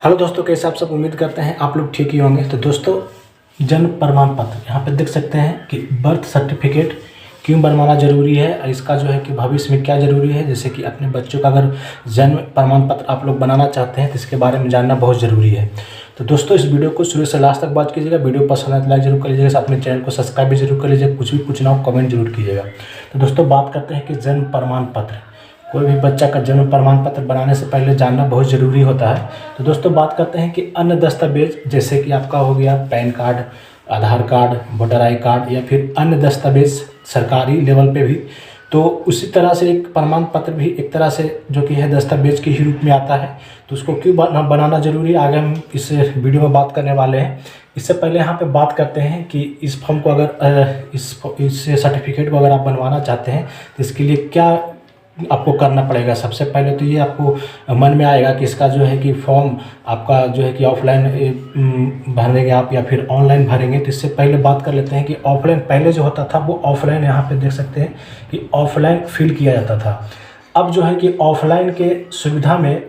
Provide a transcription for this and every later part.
Hello दोस्तों, कैसे आप सब उम्मीद करते हैं आप लोग ठीक ही होंगे। तो दोस्तों, जन्म प्रमाण पत्र यहाँ पे देख सकते हैं कि बर्थ सर्टिफिकेट क्यों बनवाना ज़रूरी है और इसका जो है कि भविष्य में क्या ज़रूरी है। जैसे कि अपने बच्चों का अगर जन्म प्रमाण पत्र आप लोग बनाना चाहते हैं तो इसके बारे में जानना बहुत ज़रूरी है। तो दोस्तों, इस वीडियो को शुरू से लास्ट तक बात कीजिएगा। वीडियो पसंद आए तो लाइक जरूर कर लीजिएगा, अपने चैनल को सब्सक्राइब भी जरूर कर लीजिएगा। कुछ भी पूछना हो कमेंट जरूर कीजिएगा। तो दोस्तों, बात करते हैं कि जन्म प्रमाण पत्र, कोई भी बच्चा का जन्म प्रमाण पत्र बनाने से पहले जानना बहुत ज़रूरी होता है। तो दोस्तों, बात करते हैं कि अन्य दस्तावेज जैसे कि आपका हो गया pan card, Aadhaar card, voter I card या फिर अन्य दस्तावेज सरकारी लेवल पे भी, तो उसी तरह से एक प्रमाण पत्र भी एक तरह से जो कि है दस्तावेज के ही रूप में आता है। तो उसको क्यों बनाना ज़रूरी है, आगे हम इस वीडियो में बात करने वाले हैं। इससे पहले यहाँ पे बात करते हैं कि इस फॉर्म को अगर इस सर्टिफिकेट को अगर आप बनवाना चाहते हैं तो इसके लिए क्या आपको करना पड़ेगा। सबसे पहले तो ये आपको मन में आएगा कि इसका जो है कि फॉर्म आपका जो है कि ऑफलाइन भरेंगे आप या फिर ऑनलाइन भरेंगे। तो इससे पहले बात कर लेते हैं कि ऑफलाइन पहले जो होता था वो ऑफलाइन, यहाँ पे देख सकते हैं कि ऑफलाइन फिल किया जाता था। अब जो है कि ऑफलाइन के सुविधा में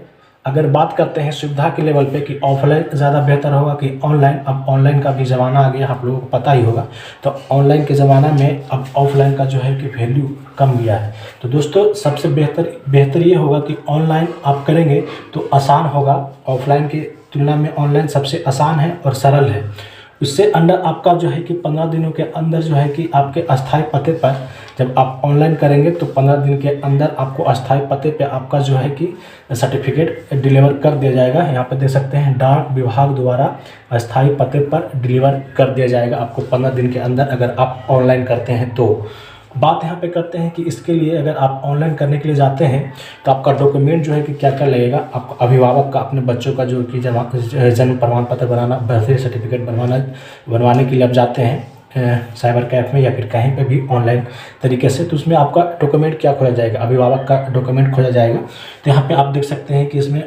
अगर बात करते हैं सुविधा के लेवल पे कि ऑफलाइन ज़्यादा बेहतर होगा कि ऑनलाइन। अब ऑनलाइन का भी ज़माना आ गया, आप लोगों को पता ही होगा। तो ऑनलाइन के ज़माना में अब ऑफलाइन का जो है कि वैल्यू कम गया है। तो दोस्तों, सबसे बेहतर ये होगा कि ऑनलाइन आप करेंगे तो आसान होगा। ऑफलाइन की तुलना में ऑनलाइन सबसे आसान है और सरल है। उससे अंदर आपका जो है कि 15 दिनों के अंदर जो है कि आपके अस्थायी पते पर जब आप ऑनलाइन करेंगे तो 15 दिन के अंदर आपको अस्थायी पते पे आपका जो है कि सर्टिफिकेट डिलीवर कर दिया जाएगा। यहाँ पे देख सकते हैं डाक विभाग द्वारा अस्थायी पते पर डिलीवर कर दिया जाएगा आपको 15 दिन के अंदर, अगर आप ऑनलाइन करते हैं। तो बात यहाँ पे करते हैं कि इसके लिए अगर आप ऑनलाइन करने के लिए जाते हैं तो आपका डॉक्यूमेंट जो है कि क्या क्या लगेगा। आपको अभिभावक का अपने बच्चों का जो कि जन्म प्रमाण पत्र बनाना, बर्थ सर्टिफिकेट बनवाने के लिए आप जाते हैं साइबर कैफ़े में या फिर कहीं पे भी ऑनलाइन तरीके से, तो उसमें आपका डॉक्यूमेंट क्या खोजा जाएगा, अभिभावक का डॉक्यूमेंट खोजा जाएगा। तो यहाँ पर आप देख सकते हैं कि इसमें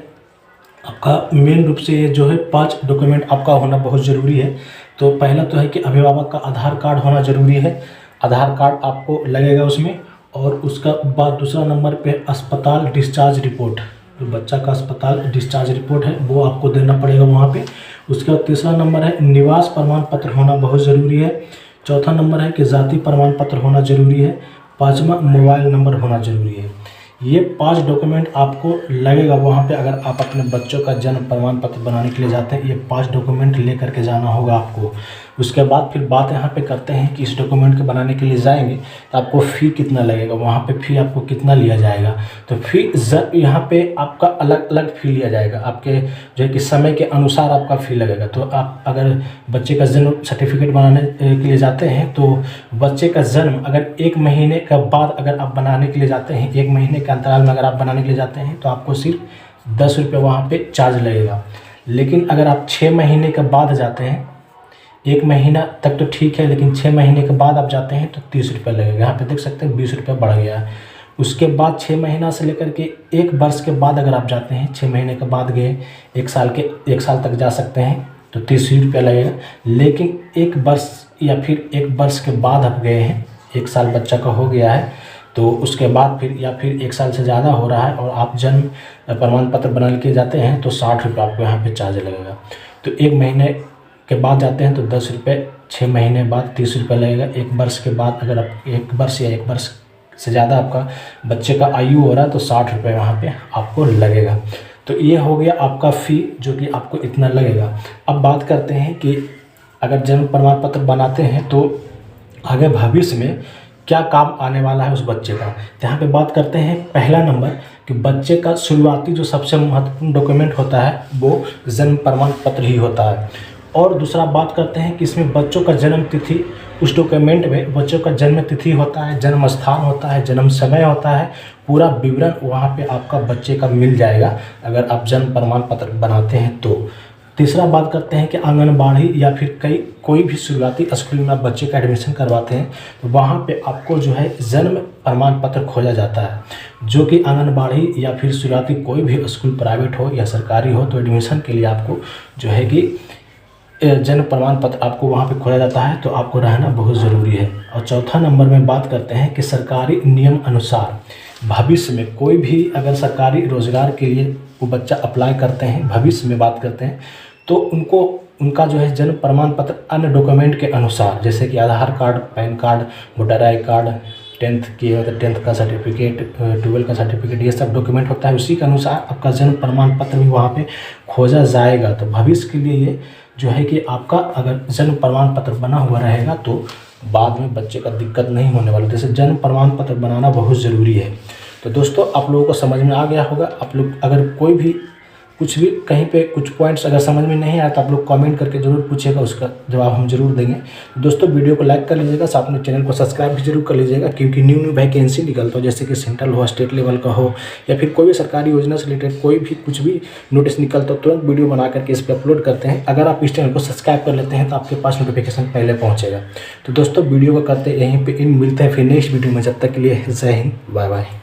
आपका मेन रूप से ये जो है 5 डॉक्यूमेंट आपका होना बहुत ज़रूरी है। तो पहला तो है कि अभिभावक का आधार कार्ड होना ज़रूरी है, आधार कार्ड आपको लगेगा उसमें। और उसका बाद दूसरा नंबर पे अस्पताल डिस्चार्ज रिपोर्ट, जो बच्चा का अस्पताल डिस्चार्ज रिपोर्ट है वो आपको देना पड़ेगा वहाँ पे। उसके बाद तीसरा नंबर है निवास प्रमाण पत्र होना बहुत ज़रूरी है। चौथा नंबर है कि जाति प्रमाण पत्र होना ज़रूरी है। पाँचवा मोबाइल नंबर होना ज़रूरी है। ये 5 डॉक्यूमेंट आपको लगेगा वहाँ पे अगर आप अपने बच्चों का जन्म प्रमाण पत्र बनाने के लिए जाते हैं। ये 5 डॉक्यूमेंट लेकर के जाना होगा आपको। उसके बाद फिर बात यहाँ पे करते हैं कि इस डॉक्यूमेंट के बनाने के लिए जाएंगे तो आपको फ़ी कितना लगेगा, वहाँ पे फ़ी आपको कितना लिया जाएगा। तो फ़ी यहाँ पे आपका अलग अलग फ़ी लिया जाएगा, आपके जो है कि समय के अनुसार आपका फ़ी लगेगा। तो आप अगर बच्चे का जन्म सर्टिफिकेट बनाने के लिए जाते हैं तो बच्चे का जन्म अगर 1 महीने के बाद अगर आप बनाने के लिए जाते हैं, 1 महीने के अंतराल में अगर आप बनाने के लिए जाते हैं तो आपको सिर्फ 10 रुपये वहाँ पे चार्ज लगेगा। लेकिन अगर आप 6 महीने के बाद जाते हैं, 1 महीना तक तो ठीक है, लेकिन 6 महीने के बाद आप जाते हैं तो 30 रुपये लगेगा। यहाँ पे देख सकते हैं 20 रुपये बढ़ गया है। उसके बाद 6 महीना से लेकर के 1 वर्ष के बाद अगर आप जाते हैं, 6 महीने के बाद गए 1 साल तक जा सकते हैं तो 30 रुपये लगेगा। लेकिन 1 वर्ष या फिर 1 वर्ष के बाद आप गए हैं, 1 साल बच्चा का हो गया है, तो उसके बाद फिर या फिर 1 साल से ज़्यादा हो रहा है और आप जन्म प्रमाण पत्र बनाने के जाते हैं तो 60 रुपये आपको यहाँ पे चार्ज लगेगा। तो 1 महीने के बाद जाते हैं तो 10 रुपये, 6 महीने बाद 30 रुपये लगेगा। 1 वर्ष के बाद अगर आप 1 वर्ष या 1 वर्ष से ज़्यादा आपका बच्चे का आयु हो रहा है तो 60 रुपये वहाँ पे आपको लगेगा। तो ये हो गया आपका फ़ी जो कि आपको इतना लगेगा। अब बात करते हैं कि अगर जन्म प्रमाण पत्र बनाते हैं तो आगे भविष्य में क्या काम आने वाला है उस बच्चे का। तो यहाँ पे बात करते हैं पहला नंबर कि बच्चे का शुरुआती जो सबसे महत्वपूर्ण डॉक्यूमेंट होता है वो जन्म प्रमाण पत्र ही होता है। और दूसरा बात करते हैं कि इसमें बच्चों का जन्म तिथि, उस डॉक्यूमेंट में बच्चों का जन्म तिथि होता है, जन्म स्थान होता है, जन्म समय होता है, पूरा विवरण वहाँ पे आपका बच्चे का मिल जाएगा अगर आप जन्म प्रमाण पत्र बनाते हैं तो। तीसरा बात करते हैं कि आंगनबाड़ी या फिर कोई भी शुरुआती स्कूल में आप बच्चे का एडमिशन करवाते हैं तो वहाँ पे आपको जो है जन्म प्रमाण पत्र खोजा जाता है। जो कि आंगनबाड़ी या फिर शुरुआती कोई भी स्कूल प्राइवेट हो या सरकारी हो तो एडमिशन के लिए आपको जो है कि जन्म प्रमाण पत्र आपको वहाँ पे खोजा जाता है, तो आपको रहना बहुत ज़रूरी है। और चौथा नंबर में बात करते हैं कि सरकारी नियम अनुसार भविष्य में कोई भी अगर सरकारी रोज़गार के लिए वो बच्चा अप्लाई करते हैं, भविष्य में बात करते हैं, तो उनको उनका जो है जन्म प्रमाण पत्र अन्य डॉक्यूमेंट के अनुसार, जैसे कि Aadhaar card, PAN card, voter I card, 10th की है तो 10th का सर्टिफिकेट, 12 का सर्टिफिकेट, ये सब डॉक्यूमेंट होता है। उसी के अनुसार आपका जन्म प्रमाण पत्र भी वहाँ पे खोजा जाएगा। तो भविष्य के लिए ये जो है कि आपका अगर जन्म प्रमाण पत्र बना हुआ रहेगा तो बाद में बच्चे का दिक्कत नहीं होने वाला। जैसे जन्म प्रमाण पत्र बनाना बहुत ज़रूरी है। तो दोस्तों आप लोगों को समझ में आ गया होगा। आप लोग अगर कोई भी कुछ भी कहीं पे कुछ पॉइंट्स अगर समझ में नहीं आया तो आप लोग कमेंट करके ज़रूर पूछिएगा, उसका जवाब हम जरूर देंगे। दोस्तों वीडियो को लाइक कर लीजिएगा, साथ में चैनल को सब्सक्राइब भी जरूर कर लीजिएगा, क्योंकि न्यू वैकेंसी निकलता हो, जैसे कि सेंट्रल हो, स्टेट लेवल का हो, या फिर कोई भी सरकारी योजना से रिलेटेड कोई भी कुछ भी नोटिस निकलता हो, तुरंत वीडियो बना करके इस पर अपलोड करते हैं। अगर आप इस चैनल को सब्सक्राइब कर लेते हैं तो आपके पास नोटिफिकेशन पहले पहुँचेगा। तो दोस्तों वीडियो को करते यहीं पर इन मिलते हैं फिर नेक्स्ट वीडियो में। जब तक के लिए जय हिंद, बाय बाय।